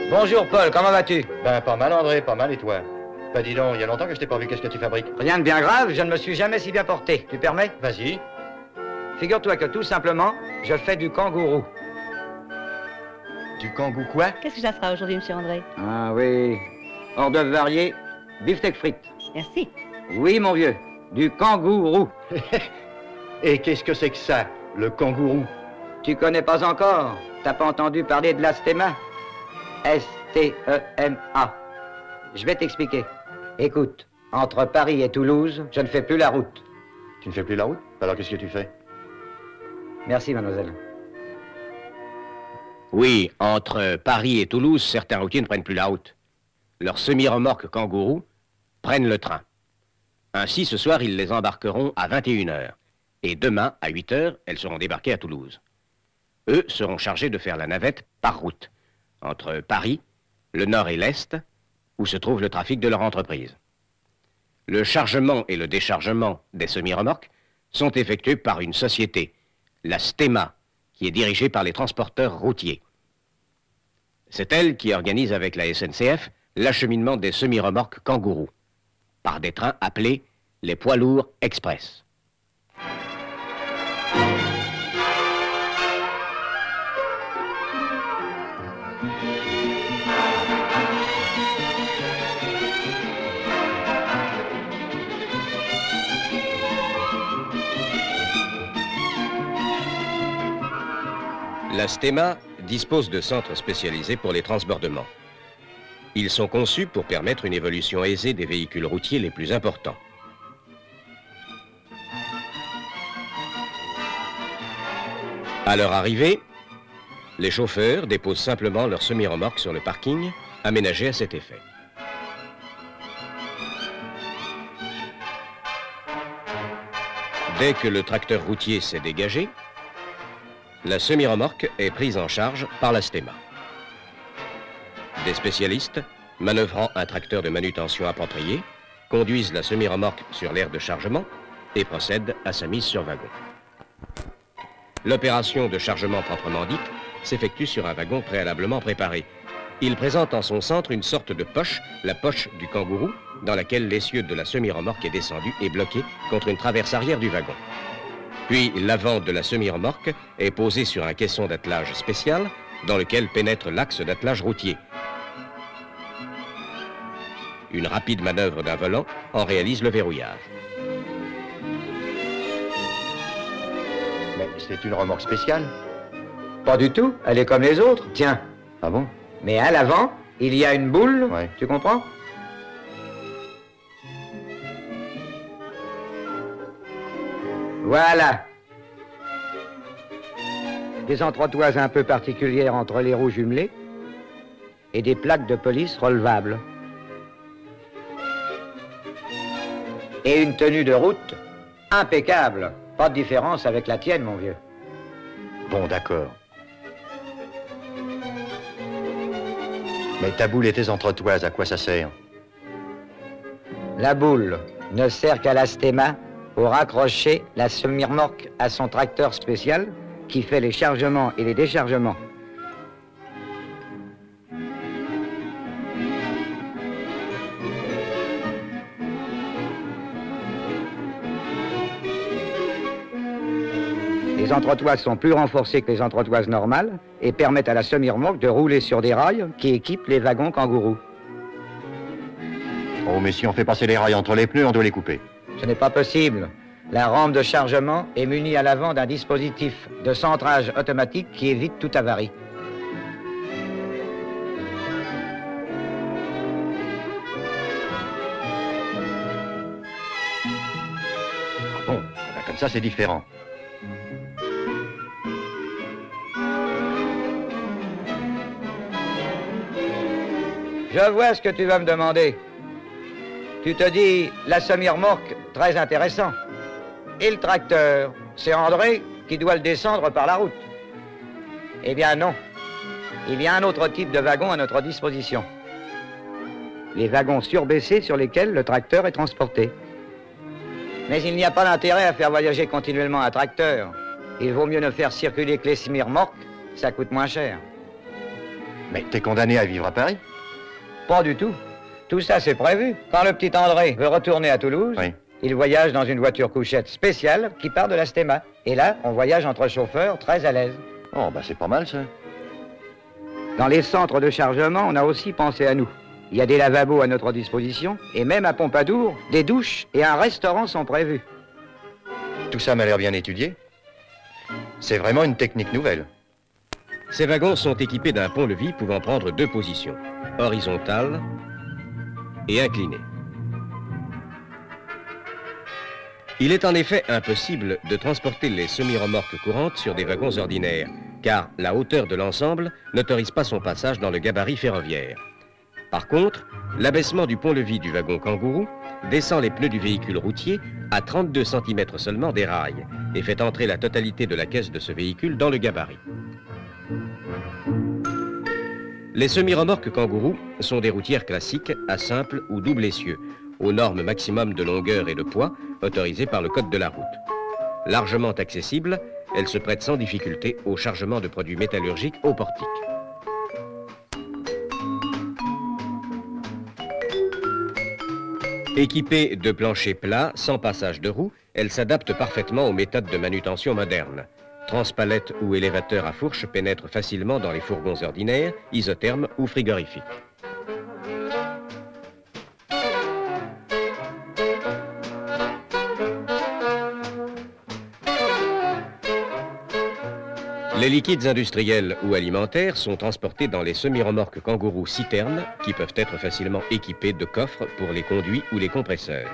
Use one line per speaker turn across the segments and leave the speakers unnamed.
Bonjour Paul, comment vas-tu?
Ben pas mal André, pas mal et toi? Ben dis donc, il y a longtemps que je t'ai pas vu, qu'est-ce que tu fabriques?
Rien de bien grave, je ne me suis jamais si bien porté. Tu permets?
Vas-y.
Figure-toi que tout simplement, je fais du kangourou.
Du kangou quoi?
Qu'est-ce que ça sera aujourd'hui, monsieur André?
Ah oui, hors d'œuvre varié, beefsteak frites.
Merci.
Oui mon vieux, du kangourou.
Et qu'est-ce que c'est que ça, le kangourou?
Tu connais pas encore? T'as pas entendu parler de l'astéma? S-T-E-M-A. Je vais t'expliquer. Écoute, entre Paris et Toulouse, je ne fais plus la route.
Tu ne fais plus la route? Alors qu'est-ce que tu fais?
Merci, mademoiselle.
Oui, entre Paris et Toulouse, certains routiers ne prennent plus la route. Leurs semi-remorques kangourous prennent le train. Ainsi, ce soir, ils les embarqueront à 21h. Et demain, à 8h, elles seront débarquées à Toulouse. Eux seront chargés de faire la navette par route, entre Paris, le nord et l'est, où se trouve le trafic de leur entreprise. Le chargement et le déchargement des semi-remorques sont effectués par une société, la Stema, qui est dirigée par les transporteurs routiers. C'est elle qui organise avec la SNCF l'acheminement des semi-remorques kangourous, par des trains appelés les poids lourds express. La Stema dispose de centres spécialisés pour les transbordements. Ils sont conçus pour permettre une évolution aisée des véhicules routiers les plus importants. À leur arrivée, les chauffeurs déposent simplement leur semi-remorque sur le parking aménagé à cet effet. Dès que le tracteur routier s'est dégagé, la semi-remorque est prise en charge par la Stema. Des spécialistes, manœuvrant un tracteur de manutention approprié, conduisent la semi-remorque sur l'aire de chargement et procèdent à sa mise sur wagon. L'opération de chargement proprement dite s'effectue sur un wagon préalablement préparé. Il présente en son centre une sorte de poche, la poche du kangourou, dans laquelle l'essieu de la semi-remorque est descendu et bloqué contre une traverse arrière du wagon. Puis l'avant de la semi-remorque est posé sur un caisson d'attelage spécial dans lequel pénètre l'axe d'attelage routier. Une rapide manœuvre d'un volant en réalise le verrouillage.
Mais c'est une remorque spéciale?
Pas du tout, elle est comme les autres, tiens.
Ah bon?
Mais à l'avant, il y a une boule,
Ouais.
Tu comprends? Voilà. Des entretoises un peu particulières entre les roues jumelées et des plaques de police relevables. Et une tenue de route impeccable. Pas de différence avec la tienne, mon vieux.
Bon, d'accord. Mais ta boule et tes entretoises, à quoi ça sert?
La boule ne sert qu'à la Stema pour raccrocher la semi-remorque à son tracteur spécial qui fait les chargements et les déchargements. Les entretoises sont plus renforcées que les entretoises normales et permettent à la semi-remorque de rouler sur des rails qui équipent les wagons kangourous.
Oh, mais si on fait passer les rails entre les pneus, on doit les couper.
Ce n'est pas possible. La rampe de chargement est munie à l'avant d'un dispositif de centrage automatique qui évite toute avarie.
Bon, ben, comme ça, c'est différent.
Je vois ce que tu vas me demander. Tu te dis, la semi-remorque, très intéressant. Et le tracteur, c'est André qui doit le descendre par la route. Eh bien non. Il y a un autre type de wagon à notre disposition. Les wagons surbaissés sur lesquels le tracteur est transporté. Mais il n'y a pas d'intérêt à faire voyager continuellement un tracteur. Il vaut mieux ne faire circuler que les semi-remorques, ça coûte moins cher.
Mais t'es condamné à vivre à Paris?
Pas du tout. Tout ça, c'est prévu. Quand le petit André veut retourner à Toulouse,
Oui.
il voyage dans une voiture couchette spéciale qui part de la Stéma. Et là, on voyage entre chauffeurs très à l'aise.
Oh, bah c'est pas mal, ça.
Dans les centres de chargement, on a aussi pensé à nous. Il y a des lavabos à notre disposition, et même à Pompadour, des douches et un restaurant sont prévus.
Tout ça m'a l'air bien étudié. C'est vraiment une technique nouvelle.
Ces wagons sont équipés d'un pont-levis pouvant prendre 2 positions, horizontale et inclinée. Il est en effet impossible de transporter les semi-remorques courantes sur des wagons ordinaires, car la hauteur de l'ensemble n'autorise pas son passage dans le gabarit ferroviaire. Par contre, l'abaissement du pont-levis du wagon kangourou descend les pneus du véhicule routier à 32 cm seulement des rails et fait entrer la totalité de la caisse de ce véhicule dans le gabarit. Les semi-remorques kangourou sont des routières classiques à simple ou double essieu, aux normes maximum de longueur et de poids autorisées par le code de la route. Largement accessibles, elles se prêtent sans difficulté au chargement de produits métallurgiques au portique. Équipées de planchers plats, sans passage de roues, elles s'adaptent parfaitement aux méthodes de manutention modernes. Transpalettes ou élévateurs à fourche pénètrent facilement dans les fourgons ordinaires, isothermes ou frigorifiques. Les liquides industriels ou alimentaires sont transportés dans les semi-remorques kangourou citernes qui peuvent être facilement équipés de coffres pour les conduits ou les compresseurs.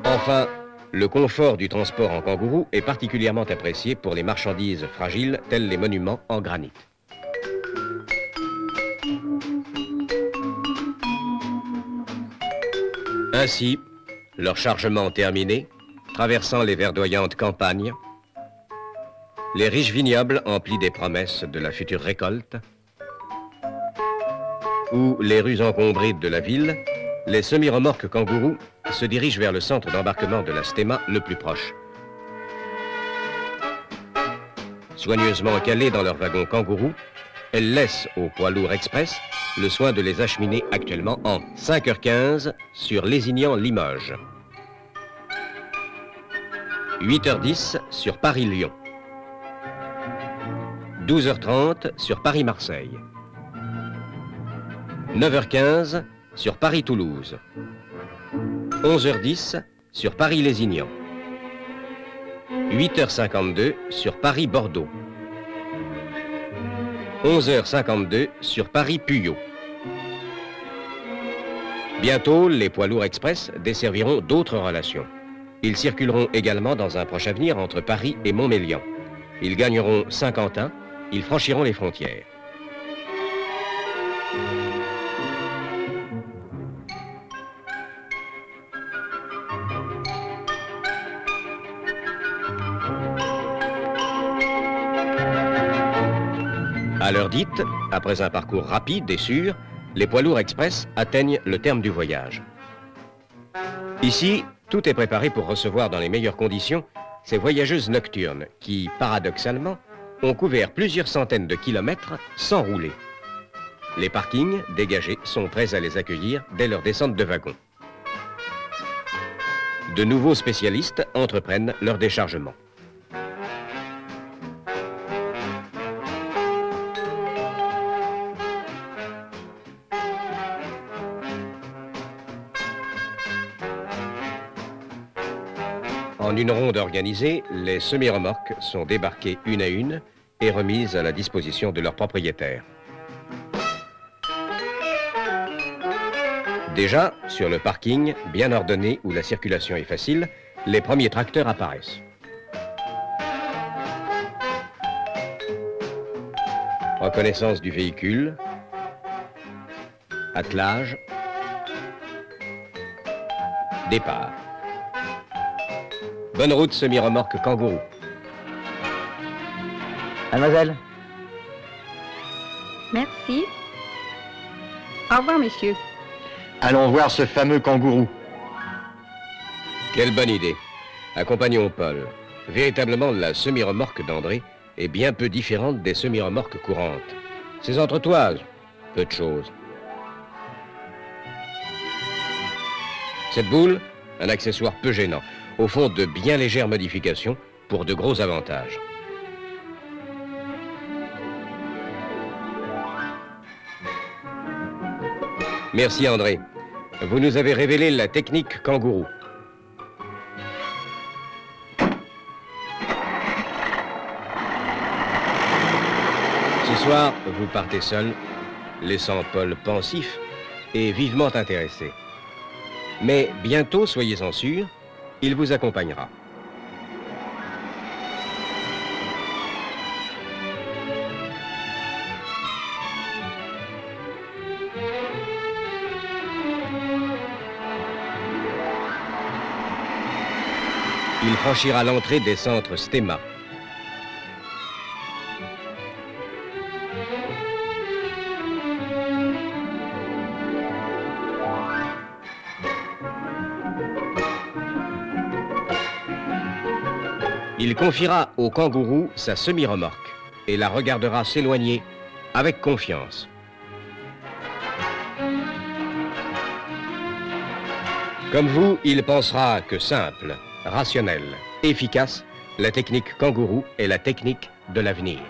Enfin, le confort du transport en kangourou est particulièrement apprécié pour les marchandises fragiles telles les monuments en granit. Ainsi, leur chargement terminé, traversant les verdoyantes campagnes, les riches vignobles emplis des promesses de la future récolte, ou les rues encombrées de la ville, les semi-remorques kangourou se dirigent vers le centre d'embarquement de la Stéma le plus proche. Soigneusement calées dans leur wagon kangourou, elles laissent aux poids lourds express le soin de les acheminer actuellement en 5h15 sur Lézignan-Limoges, 8h10 sur Paris-Lyon, 12h30 sur Paris-Marseille, 9h15 sur Paris-Toulouse, 11h10 sur Paris-Lézignan, 8h52 sur Paris-Bordeaux, 11h52 sur Paris-Puyot. Bientôt, les poids lourds express desserviront d'autres relations. Ils circuleront également dans un proche avenir entre Paris et Montmélian. Ils gagneront Saint-Quentin, ils franchiront les frontières. À l'heure dite, après un parcours rapide et sûr, les poids lourds express atteignent le terme du voyage. Ici, tout est préparé pour recevoir dans les meilleures conditions ces voyageuses nocturnes qui, paradoxalement, ont couvert plusieurs centaines de kilomètres sans rouler. Les parkings dégagés sont prêts à les accueillir dès leur descente de wagon. De nouveaux spécialistes entreprennent leur déchargement. En une ronde organisée, les semi-remorques sont débarquées une à une et remises à la disposition de leurs propriétaires. Déjà, sur le parking, bien ordonné où la circulation est facile, les premiers tracteurs apparaissent. Reconnaissance du véhicule, attelage, départ. Bonne route semi-remorque kangourou.
Mademoiselle.
Merci. Au revoir, messieurs.
Allons voir ce fameux kangourou.
Quelle bonne idée. Compagnon Paul, véritablement la semi-remorque d'André est bien peu différente des semi-remorques courantes. Ces entretoises, peu de choses. Cette boule, un accessoire peu gênant, au fond de bien légères modifications pour de gros avantages. Merci André. Vous nous avez révélé la technique kangourou. Ce soir, vous partez seul, laissant Paul pensif et vivement intéressé. Mais bientôt, soyez-en sûrs, il vous accompagnera. Il franchira l'entrée des centres Stema. Il confiera au kangourou sa semi-remorque et la regardera s'éloigner avec confiance. Comme vous, il pensera que simple, rationnel, efficace, la technique kangourou est la technique de l'avenir.